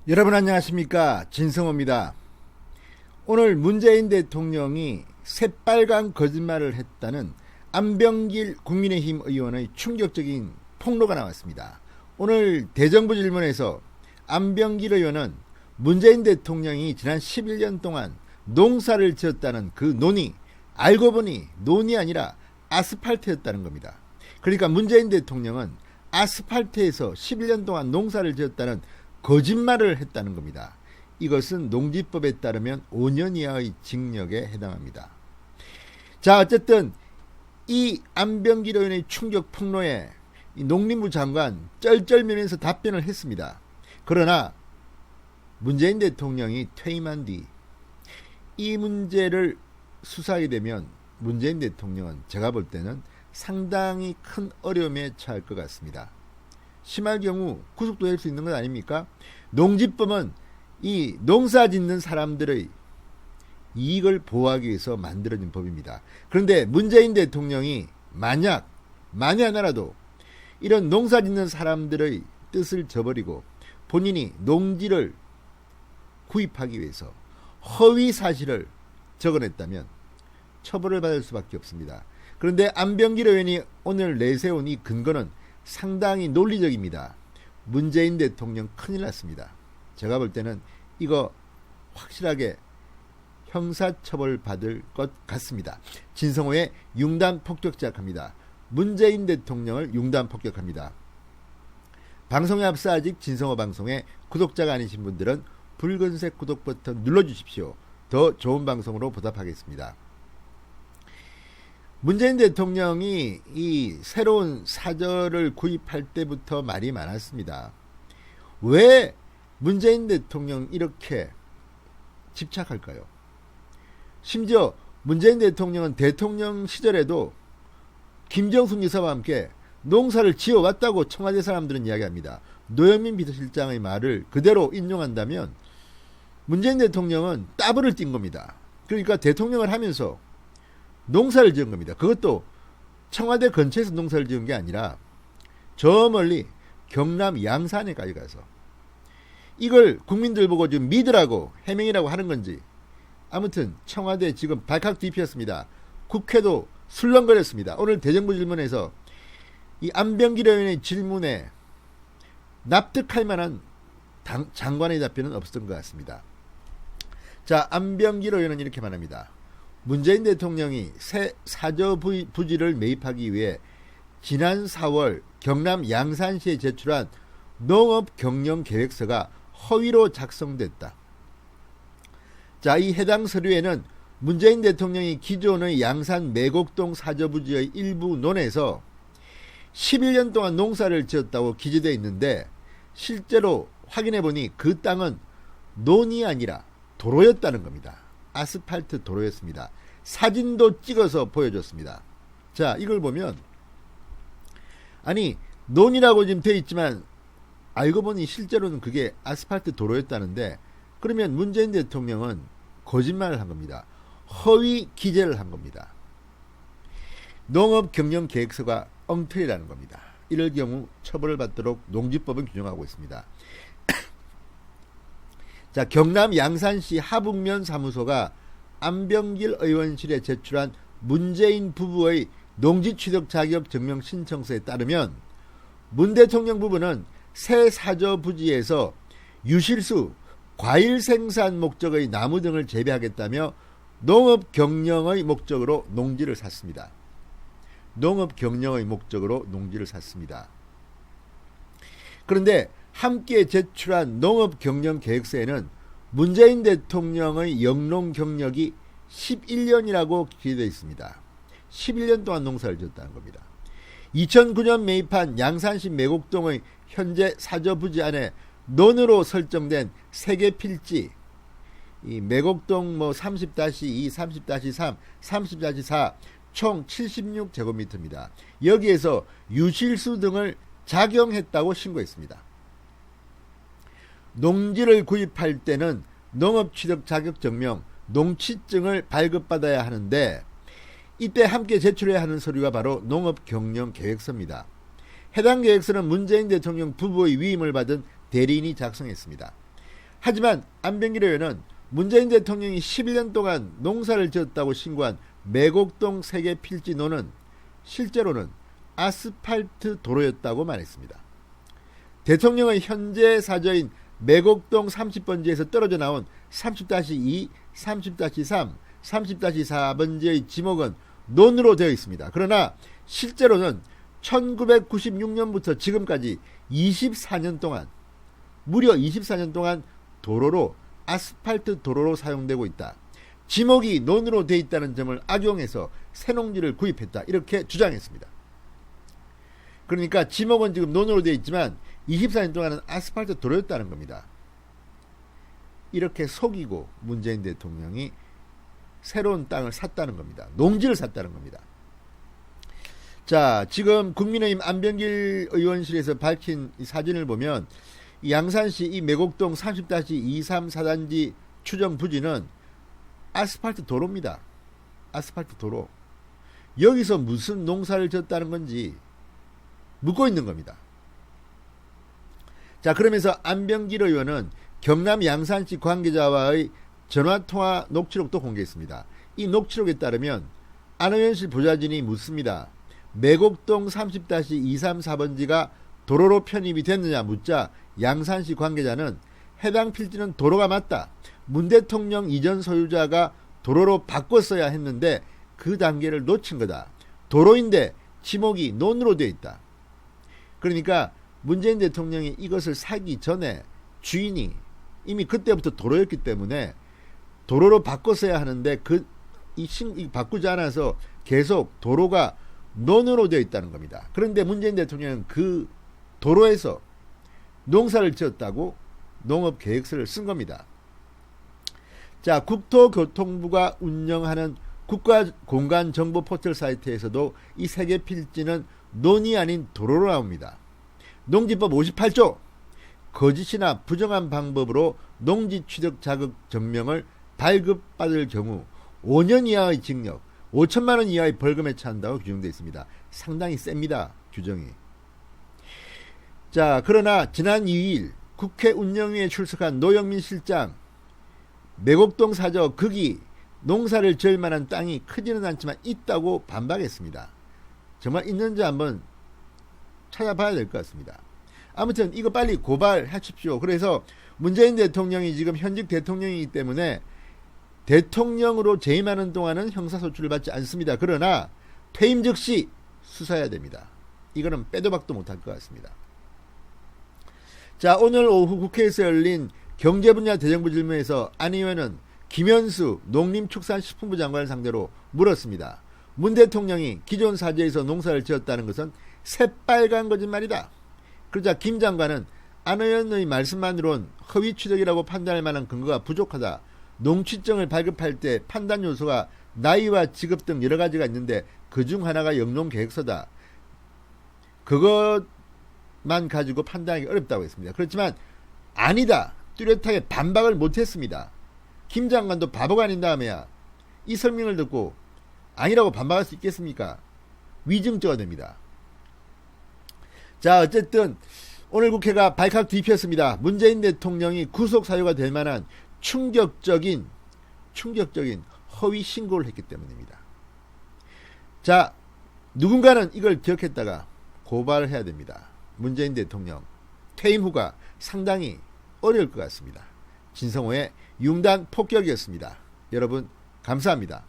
여러분 안녕하십니까, 진성호입니다. 오늘 문재인 대통령이 새빨간 거짓말을 했다는 안병길 국민의힘 의원의 충격적인 폭로가 나왔습니다. 오늘 대정부 질문에서 안병길 의원은 문재인 대통령이 지난 11년 동안 농사를 지었다는 그 논이 알고 보니 논이 아니라 아스팔트였다는 겁니다. 그러니까 문재인 대통령은 아스팔트에서 11년 동안 농사를 지었다는 거짓말을 했다는 겁니다. 이것은 농지법에 따르면 5년 이하의 징역에 해당합니다. 자, 어쨌든 이 안병길 의원의 충격 폭로에 이 농림부 장관 쩔쩔매면서 답변을 했습니다. 그러나 문재인 대통령이 퇴임한 뒤 이 문제를 수사하게 되면 문재인 대통령은 제가 볼 때는 상당히 큰 어려움에 처할 것 같습니다. 심할 경우 구속도 할 수 있는 것 아닙니까? 농지법은 이 농사 짓는 사람들의 이익을 보호하기 위해서 만들어진 법입니다. 그런데 문재인 대통령이 만약 만에 하나라도 이런 농사 짓는 사람들의 뜻을 저버리고 본인이 농지를 구입하기 위해서 허위 사실을 적어냈다면 처벌을 받을 수밖에 없습니다. 그런데 안병길 의원이 오늘 내세운 이 근거는 상당히 논리적입니다. 문재인 대통령 큰일 났습니다. 제가 볼 때는 이거 확실하게 형사처벌 받을 것 같습니다. 진성호의 융단 폭격 시작합니다. 문재인 대통령을 융단 폭격합니다. 방송에 앞서 아직 진성호 방송에 구독자가 아니신 분들은 붉은색 구독 버튼 눌러주십시오. 더 좋은 방송으로 보답하겠습니다. 문재인 대통령이 이 새로운 사저를 구입할 때부터 말이 많았습니다. 왜 문재인 대통령 이렇게 집착할까요? 심지어 문재인 대통령은 대통령 시절에도 김정숙 여사와 함께 농사를 지어왔다고 청와대 사람들은 이야기합니다. 노영민 비서실장의 말을 그대로 인용한다면 문재인 대통령은 따블을 띈 겁니다. 그러니까 대통령을 하면서 농사를 지은 겁니다. 그것도 청와대 근처에서 농사를 지은 게 아니라 저 멀리 경남 양산에까지 가서 이걸 국민들 보고 좀 믿으라고 해명이라고 하는 건지 아무튼 청와대 지금 발칵 뒤피었습니다. 국회도 술렁거렸습니다. 오늘 대정부 질문에서 이 안병길 의원의 질문에 납득할 만한 장관의 답변은 없었던 것 같습니다. 자, 안병길 의원은 이렇게 말합니다. 문재인 대통령이 새 사저 부지를 매입하기 위해 지난 4월 경남 양산시에 제출한 농업경영계획서가 허위로 작성됐다. 자, 이 해당 서류에는 문재인 대통령이 기존의 양산 매곡동 사저부지의 일부 논에서 11년 동안 농사를 지었다고 기재되어 있는데 실제로 확인해보니 그 땅은 논이 아니라 도로였다는 겁니다. 아스팔트 도로였습니다. 사진도 찍어서 보여줬습니다. 자, 이걸 보면 아니 논이라고 지금 되어 있지만 알고 보니 실제로는 그게 아스팔트 도로였다는데 그러면 문재인 대통령은 거짓말을 한 겁니다. 허위 기재를 한 겁니다. 농업경영계획서가 엉터리라는 겁니다. 이럴 경우 처벌을 받도록 농지법은 규정하고 있습니다. 자, 경남 양산시 하북면 사무소가 안병길 의원실에 제출한 문재인 부부의 농지취득 자격 증명 신청서에 따르면 문 대통령 부부는 새 사저 부지에서 유실수, 과일 생산 목적의 나무 등을 재배하겠다며 농업 경영의 목적으로 농지를 샀습니다. 농업 경영의 목적으로 농지를 샀습니다. 그런데 함께 제출한 농업 경영 계획서에는 문재인 대통령의 영농 경력이 11년이라고 기재되어 있습니다. 11년 동안 농사를 지었다는 겁니다. 2009년 매입한 양산시 매곡동의 현재 사저 부지 안에 논으로 설정된 세개 필지, 이 매곡동 30-2, 30-3, 30-4 총 76제곱미터입니다. 여기에서 유실수 등을 작용했다고 신고했습니다. 농지를 구입할 때는 농업취득 자격증명, 농취증을 발급받아야 하는데 이때 함께 제출해야 하는 서류가 바로 농업경영계획서입니다. 해당 계획서는 문재인 대통령 부부의 위임을 받은 대리인이 작성했습니다. 하지만 안병길 의원은 문재인 대통령이 11년 동안 농사를 지었다고 신고한 매곡동 세계 필지노는 실제로는 아스팔트 도로였다고 말했습니다. 대통령의 현재 사저인 매곡동 30번지에서 떨어져 나온 30-2, 30-3, 30-4번지의 지목은 논으로 되어 있습니다. 그러나 실제로는 1996년부터 지금까지 24년 동안, 무려 24년 동안 도로로, 아스팔트 도로로 사용되고 있다. 지목이 논으로 되어 있다는 점을 악용해서 새농지를 구입했다. 이렇게 주장했습니다. 그러니까 지목은 지금 논으로 되어 있지만 24년 동안은 아스팔트 도로였다는 겁니다. 이렇게 속이고 문재인 대통령이 새로운 땅을 샀다는 겁니다. 농지를 샀다는 겁니다. 자, 지금 국민의힘 안병길 의원실에서 밝힌 이 사진을 보면 이 양산시 이 매곡동 30-234단지 추정 부지는 아스팔트 도로입니다. 아스팔트 도로. 여기서 무슨 농사를 졌다는 건지 묻고 있는 겁니다. 자, 그러면서 안병길 의원은 경남 양산시 관계자와의 전화통화 녹취록도 공개했습니다. 이 녹취록에 따르면 안 의원실 보좌진이 묻습니다. 매곡동 30-234번지가 도로로 편입이 됐느냐 묻자 양산시 관계자는 해당 필지는 도로가 맞다. 문 대통령 이전 소유자가 도로로 바꿨어야 했는데 그 단계를 놓친 거다. 도로인데 지목이 논으로 되어 있다. 그러니까 문재인 대통령이 이것을 사기 전에 주인이 이미 그때부터 도로였기 때문에 도로로 바꿨어야 하는데 바꾸지 않아서 계속 도로가 논으로 되어 있다는 겁니다. 그런데 문재인 대통령은 그 도로에서 농사를 지었다고 농업계획서를 쓴 겁니다. 자, 국토교통부가 운영하는 국가공간정보 포털 사이트에서도 이 세계 필지는 논이 아닌 도로로 나옵니다. 농지법 58조 거짓이나 부정한 방법으로 농지 취득 자격 증명을 발급받을 경우 5년 이하의 징역, 5천만 원 이하의 벌금에 처한다고 규정되어 있습니다. 상당히 셉니다. 규정이. 자, 그러나 지난 2일 국회 운영위에 출석한 노영민 실장, 매곡동 사저 극이 농사를 지을 만한 땅이 크지는 않지만 있다고 반박했습니다. 정말 있는지 한번 찾아봐야 될 것 같습니다. 아무튼 이거 빨리 고발하십시오. 그래서 문재인 대통령이 지금 현직 대통령이기 때문에 대통령으로 재임하는 동안은 형사소출을 받지 않습니다. 그러나 퇴임 즉시 수사해야 됩니다. 이거는 빼도 박도 못할 것 같습니다. 자, 오늘 오후 국회에서 열린 경제분야 대정부 질문에서 안 의원은 김현수 농림축산식품부 장관을 상대로 물었습니다. 문 대통령이 기존 사저에서 농사를 지었다는 것은 새빨간 거짓말이다. 그러자 김 장관은 안 의원의 말씀만으론 허위 취득이라고 판단할 만한 근거가 부족하다. 농취증을 발급할 때 판단 요소가 나이와 직업 등 여러 가지가 있는데 그중 하나가 영농계획서다. 그것만 가지고 판단하기 어렵다고 했습니다. 그렇지만 아니다. 뚜렷하게 반박을 못했습니다. 김 장관도 바보가 아닌 다음에야 이 설명을 듣고 아니라고 반박할 수 있겠습니까? 위증죄가 됩니다. 자, 어쨌든 오늘 국회가 발칵 뒤폈습니다. 문재인 대통령이 구속 사유가 될 만한 충격적인 허위 신고를 했기 때문입니다. 자, 누군가는 이걸 기억했다가 고발을 해야 됩니다. 문재인 대통령 퇴임 후가 상당히 어려울 것 같습니다. 진성호의 융단 폭격이었습니다. 여러분 감사합니다.